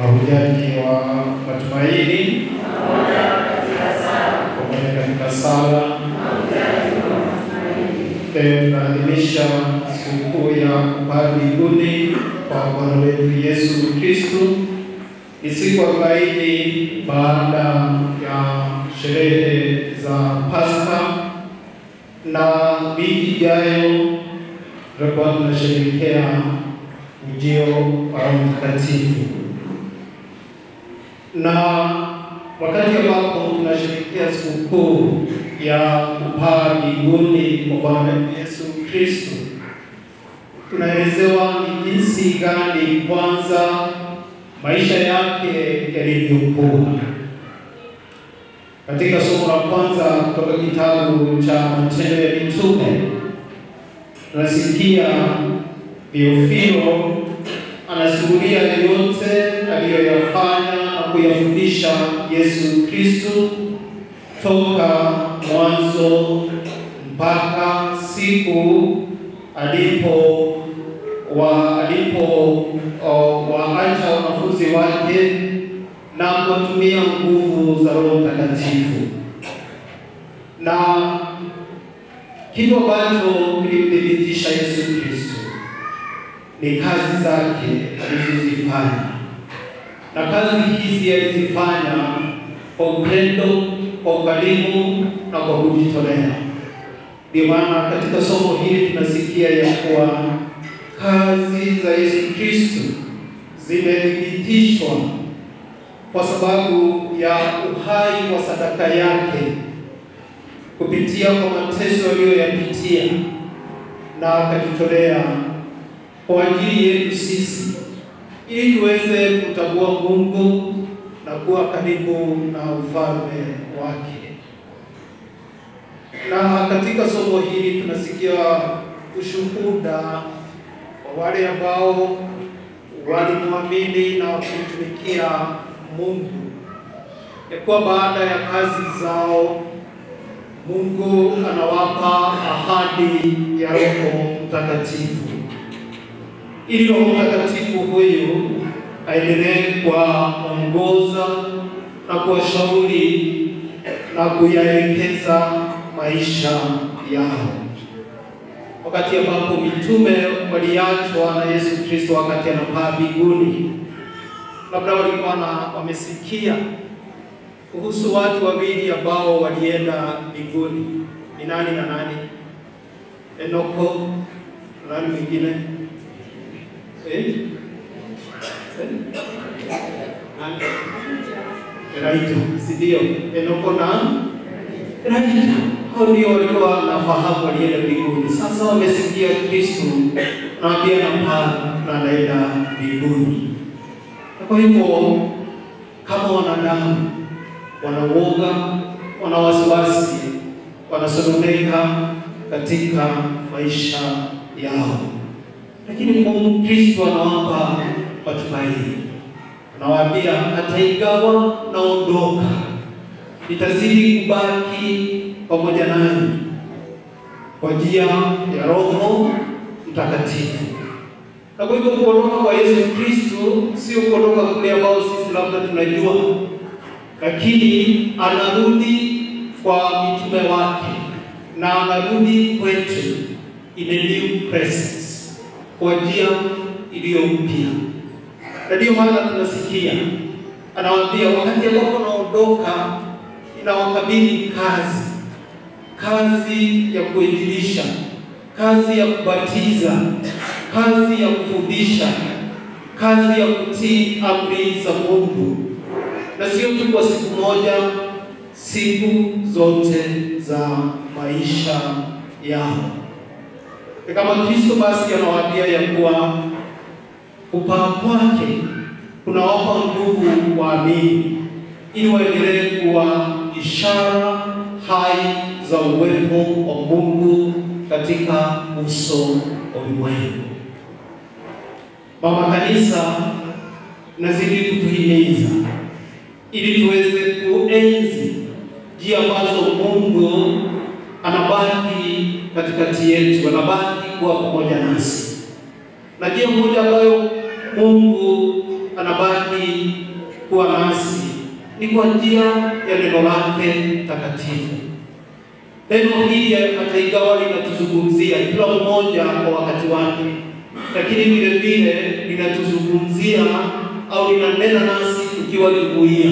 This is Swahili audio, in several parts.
mahujaji wa matumaini pamoja katika sala. Leo tunaadhimisha sikukuu ya kupaa mbinguni kwa Bwana wetu Yesu Kristo. Ni siku 40 baada ya sherehe za Pasaka, na wiki ijayo tutakuwa tunasherehekea ujio wa Roho Mtakatifu. Na wakati ambapo tunasherehekea sikukuu ya kupaa mbinguni kwa Bwana Yesu Kristo, tunaelezewa ni jinsi gani kwanza maisha yake yalivyokuwa. Katika somo la kwanza kutoka kitabu cha Matendo ya Mitume, tunasikia Theofilo anasimulia yote aliyoyafanya na kuyafundisha Yesu Kristo toka mwanzo mpaka siku waacha wanafunzi wake na kutumia nguvu za Roho Mtakatifu. Na kitu ambacho kilimthibitisha Yesu Kristo ni kazi zake alizozifanya, na kazi hizi alizifanya kwa upendo, kwa ukarimu na kwa kujitolea. Ndio maana katika somo hili tunasikia ya kuwa kazi za Yesu Kristo zimethibitishwa kwa sababu ya uhai wa sadaka yake, kupitia kwa mateso aliyoyapitia na akajitolea kwa ajili yetu sisi, ili tuweze kutambua Mungu na kuwa karibu na ufalme wake. Na katika somo hili tunasikia ushuhuda wa wale ambao walimwamini na kumtumikia Mungu, ya kuwa baada ya kazi zao Mungu anawapa ahadi ya Roho Mtakatifu, ili Roho Mtakatifu huyu aendelee kuwaongoza na kuwashauri na kuyaelekeza maisha yao. Wakati ambapo mitume waliachwa na Yesu Kristo wakati anapaa mbinguni, labda walikuwa wamesikia kuhusu watu wawili ambao walienda mbinguni. Ni nani na nani? Enoko na nani mwingine? Elijah, sidio? Enoko na Elijah. Hao ndio walikuwa wanafahamu walienda mbinguni. Sasa wamesikia Kristo na pia anapaa na anaenda mbinguni. Kwa hivyo kama wanadamu wanawoga, wana wasiwasi, wanasononeka katika maisha yao, lakini Mungu Kristo anawapa matumaini. Anawaambia hata ingawa naondoka, nitazidi kubaki pamoja nanyi kwa njia ya Roho Mtakatifu. Na kwa hivyo kuondoka kwa Yesu Kristo sio kuondoka kule ambao sisi labda tunajua, lakini anarudi kwa mitume wake na anarudi kwetu in a new presence, kwa njia iliyo mpya. Na ndio maana tunasikia anawaambia wakati ambapo naondoka, inawakabidhi kazi ya kuinjilisha, kazi ya kubatiza, kazi ya kufundisha, kazi ya kutii amri za Mungu, na sio tu kwa siku moja, siku zote za maisha yao. Kama Kristo basi anawaambia ya kuwa kupaa kwake kunawapa nguvu waamini, ili waendelee kuwa ishara hai za uwepo wa Mungu katika uso wa ulimwengu. Mama Kanisa nazidi kutuhimiza ili tuweze kuenzi njia ambazo Mungu anabaki katikati yetu, anabaki kuwa pamoja nasi. Na njia moja ambayo Mungu anabaki kuwa nasi ni kwa njia ya neno lake takatifu. Neno hili hata ingawa linatuzungumzia kila mmoja kwa wakati wake, lakini vile vile linatuzungumzia au linanena nasi tukiwa jumuiya,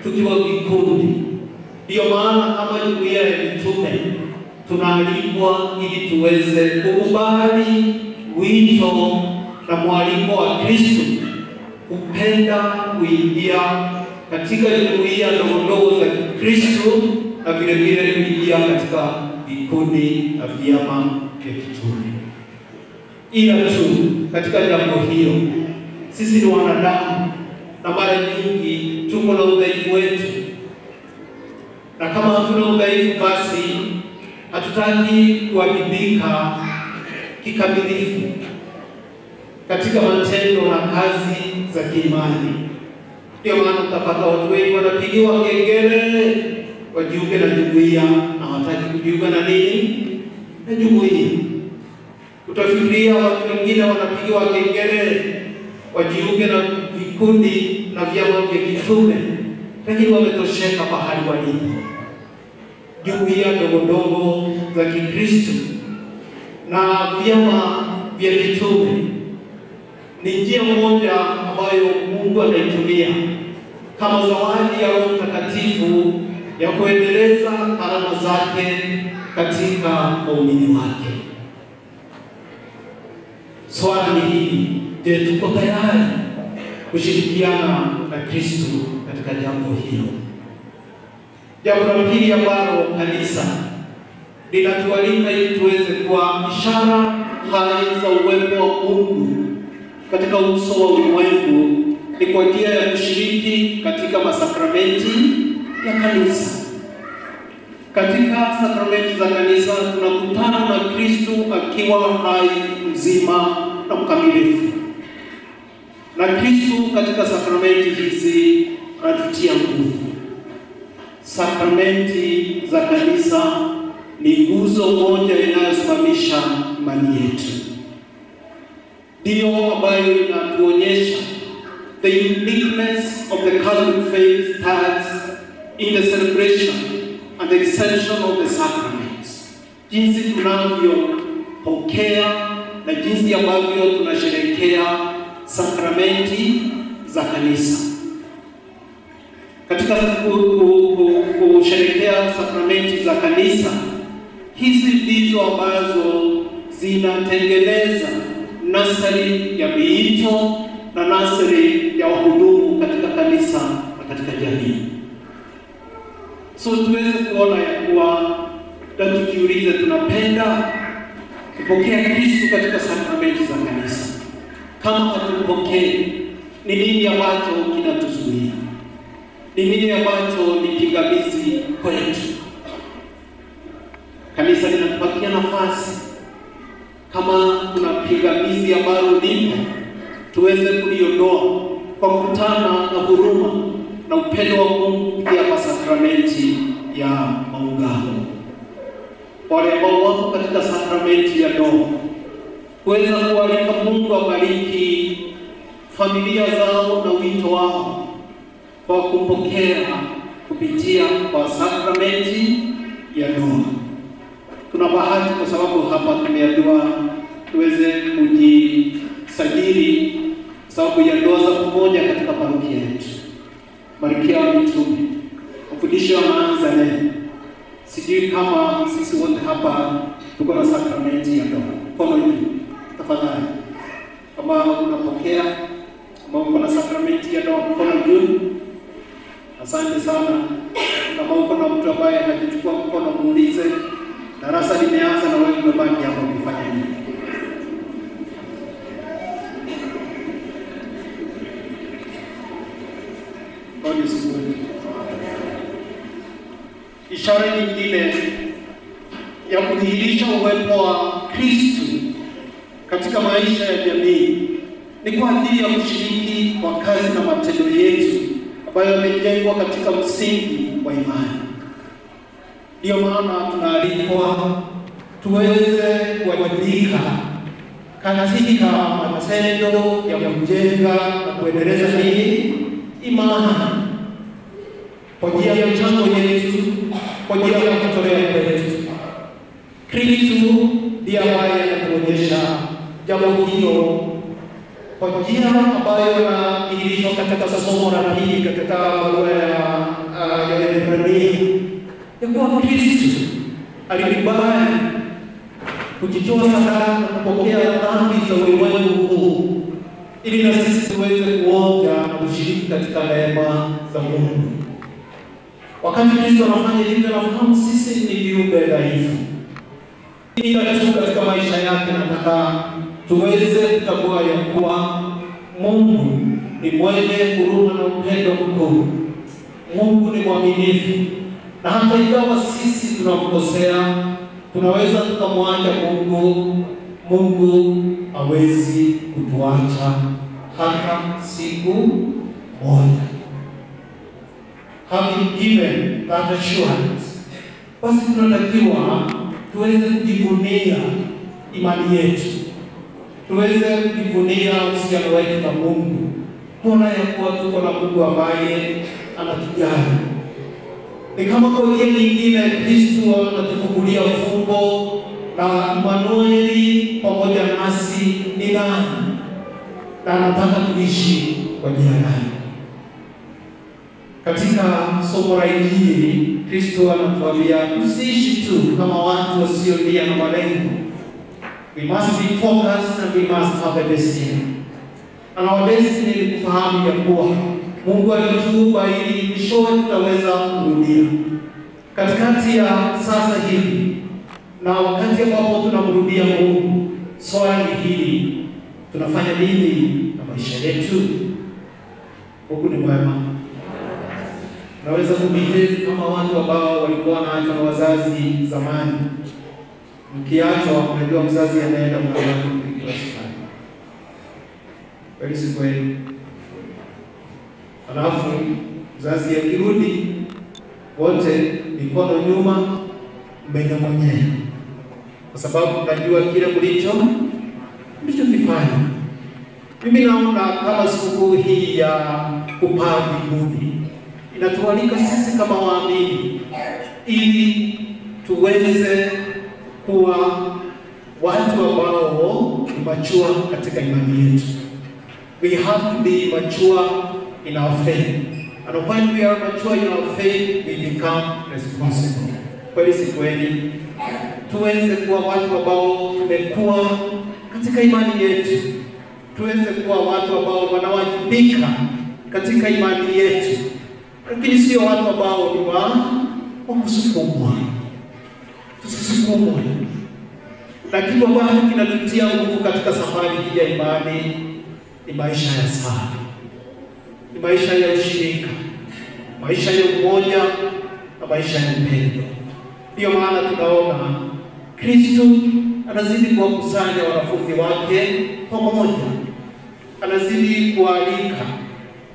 tukiwa vikundi. Ndiyo maana kama jumuiya ya mitume tunaalikwa ili tuweze kukubali wito na mwaliko wa Kristo kupenda kuingia katika jumuiya ndogo za Kristo na vile vile kuingia katika vikundi na vyama vya kitume. Ila tu katika jambo hilo sisi ni wanadamu na mara nyingi tuko na udhaifu wetu, na kama hatuna udhaifu basi hatutaki kuwajibika kikamilifu katika matendo na kazi za kiimani. Ndio maana utapata watu wengi wanapigiwa kengele wajiunge na jumuiya na hawataki kujiunga na nini? Na jumuiya. Utafikiria watu wengine wanapigiwa kengele wajiunge na vikundi na vyama vya kitume, lakini wametosheka pahali walipo. Jumuiya ndogo za Kikristo na vyama vya kitume ni njia moja ambayo Mungu anaitumia kama zawadi ya Roho Mtakatifu ya kuendeleza karama zake katika waumini wake. Swali ni hili: je, tuko tayari kushirikiana na Kristo katika jambo hilo? Jambo la pili ambalo kanisa linatualika ili tuweze kuwa ishara hai za uwepo wa Mungu katika uso wa ulimwengu ni kwa njia ya kushiriki katika masakramenti ya kanisa. Katika sakramenti za kanisa tunakutana na Kristo akiwa hai, mzima na mkamilifu. Na Kristo katika sakramenti hizi anatutia nguvu. Sakramenti za kanisa ni nguzo moja inayosimamisha imani yetu. Ndiyo ambayo inatuonyesha the uniqueness of the Catholic faith starts in the celebration and the extension of the sacraments. Jinsi tunavyopokea na jinsi ambavyo tunasherehekea sakramenti za kanisa. Katika kusherehekea sakramenti za kanisa, hizi ndizo ambazo zinatengeneza nasari ya miito na nasari ya wahudumu katika kanisa na katika jamii. So tuweze kuona ya kuwa na tujiulize, tunapenda kupokea Kristo katika sakramenti za kanisa. Kama hatumpokei, ni nini ambacho kinatuzuia? Ni nini ambacho ni pingamizi kwetu? Kanisa linatupatia nafasi. Kama kuna pingamizi ambalo lipo, tuweze kuliondoa kwa kukutana na huruma na upendo wa Mungu kupitia kwa sakramenti ya maungamo. Wale ambao wako katika sakramenti ya ndoa, kuweza kualika Mungu abariki familia zao na wito wao kwa kupokea kupitia kwa sakramenti ya ndoa. Tuna bahati kwa sababu hapa tumeambiwa tuweze kujisajili sababu ya ndoa za pamoja katika parokia yetu. Malkia wa Mitume, mfundisho anaanza leo. Sijui kama sisi wote hapa tuko na sakramenti ya ndoa. Mkono juu tafadhali. Kama unapokea, kama uko na sakramenti ya ndoa, mkono juu. Asante sana. Kama uko na mtu ambaye hajachukua mkono, muulize. Darasa limeanza na wewe umebaki hapo kufanya nini? God is good. Ishara nyingine ya kudhihirisha uwepo wa Kristo katika maisha ya jamii ni kwa ajili ya kushiriki kwa kazi na matendo yetu ambayo yamejengwa katika msingi wa imani. Ndiyo maana tunaalikwa tuweze kuwajibika katika matendo ya kujenga na kuendeleza nini? Imani. Kwa njia ya mchango yetu, kwa njia ya kutolea kwetu. Kristo ndiye ambaye anatuonyesha jambo hilo kwa njia ambayo inaidhinishwa katika somo la pili katika barua ya Ibrania, ya kuwa Kristo alikubali kujitoa sadaka na kupokea dhambi za ulimwengu huu ili na sisi tuweze kuonja na kushiriki katika neema za Mungu. Wakati Kristo anafanya hivyo, anafahamu sisi ni viumbe dhaifu. Ila tu katika maisha yake nataka tuweze kutambua ya kuwa Mungu ni mwenye huruma na upendo mkuu. Mungu ni mwaminifu, na hata ingawa sisi tunamkosea, tunaweza tukamwacha Mungu. Mungu hawezi kutuacha hata siku moja. Having given that assurance, basi tunatakiwa tuweze kujivunia imani yetu, tuweze kujivunia uhusiano wetu na Mungu, kuona ya kuwa tuko na Mungu ambaye anatujali. Ni kama kwa njia nyingine Kristo anatufungulia fumbo na Emanueli pamoja nasi ni nani, na anataka tuishi kwa njia gani. Katika somo la Injili, Kristo anatuambia tusiishi tu kama watu wasiolia na malengo. We must be focused and we must have a destiny. And our destiny ni kufahamu ya kuwa Mungu alituumba ili mwishowe tutaweza kumrudia. Katikati ya sasa hivi na wakati ambapo tunamrudia Mungu, swali hili, tunafanya nini na maisha yetu? Mungu ni mwema. Naweza kubehave kama watu ambao walikuwa wanaachwa na wazazi zamani. Mkiachwa, unajua mzazi anaenda mwanadamu kila siku. Kweli si kweli? Alafu mzazi akirudi, wote mikono nyuma, mmenyamanyea, kwa sababu unajua kile mlichokifanya. Mimi naona kama sikukuu hii ya kupaa mbinguni inatualika sisi kama waamini ili tuweze kuwa watu ambao ni mature katika imani yetu. We have to be mature in our faith. And when we are mature in our faith, we become responsible. Kweli si kweli? Tuweze kuwa watu ambao tumekuwa katika imani yetu. Tuweze kuwa watu ambao wanawajibika katika imani yetu. Lakini sio watu ambao ni wa kusukumwa. Tusisukumwe. Na kitu ambacho kinatutia nguvu katika safari hii ya imani ni maisha ya sala. Ni maisha ya ushirika, maisha ya umoja na maisha ya upendo. Ndio maana tunaona Kristo anazidi kuwakusanya wanafunzi wake pamoja. Anazidi kualika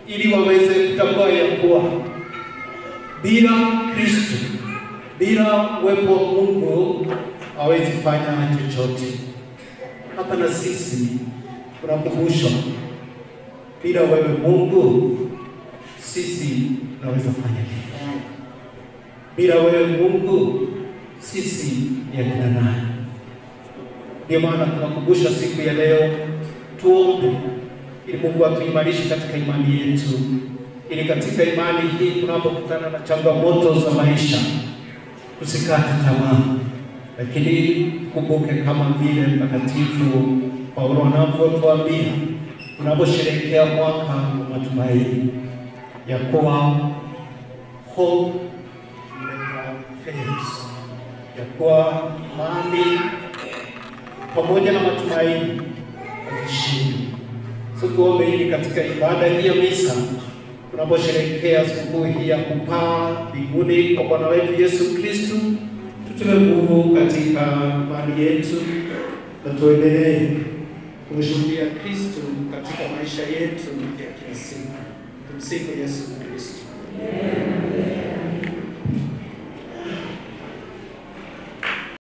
ili waweze kutambua ya kuwa bila Kristo, bila uwepo wa Mungu hawezi fanya chochote. Hapa na sisi tunakumbushwa, bila wewe Mungu sisi tunaweza fanya nini? Bila wewe Mungu sisi ni akina nani? Ndio maana tunakumbusha siku ya leo tuombe ili Mungu atuimarishe katika imani yetu, ili katika imani hii tunapokutana na changamoto za maisha tusikate tamaa, lakini kumbuke kama vile Mtakatifu Paulo anavyotuambia tunaposherehekea mwaka wa matumaini ya kuwa hope never fails, ya kuwa imani pamoja na matumaini haishindi. So tuombe ili katika ibada hii ya misa tunaposherehekea sikukuu hii ya kupaa mbinguni kwa Bwana wetu Yesu Kristo, tutue nguvu katika imani yetu na tuendelee kumshuhudia Kristo katika maisha yetu ya kila siku. Tumsifu Yesu Kristo.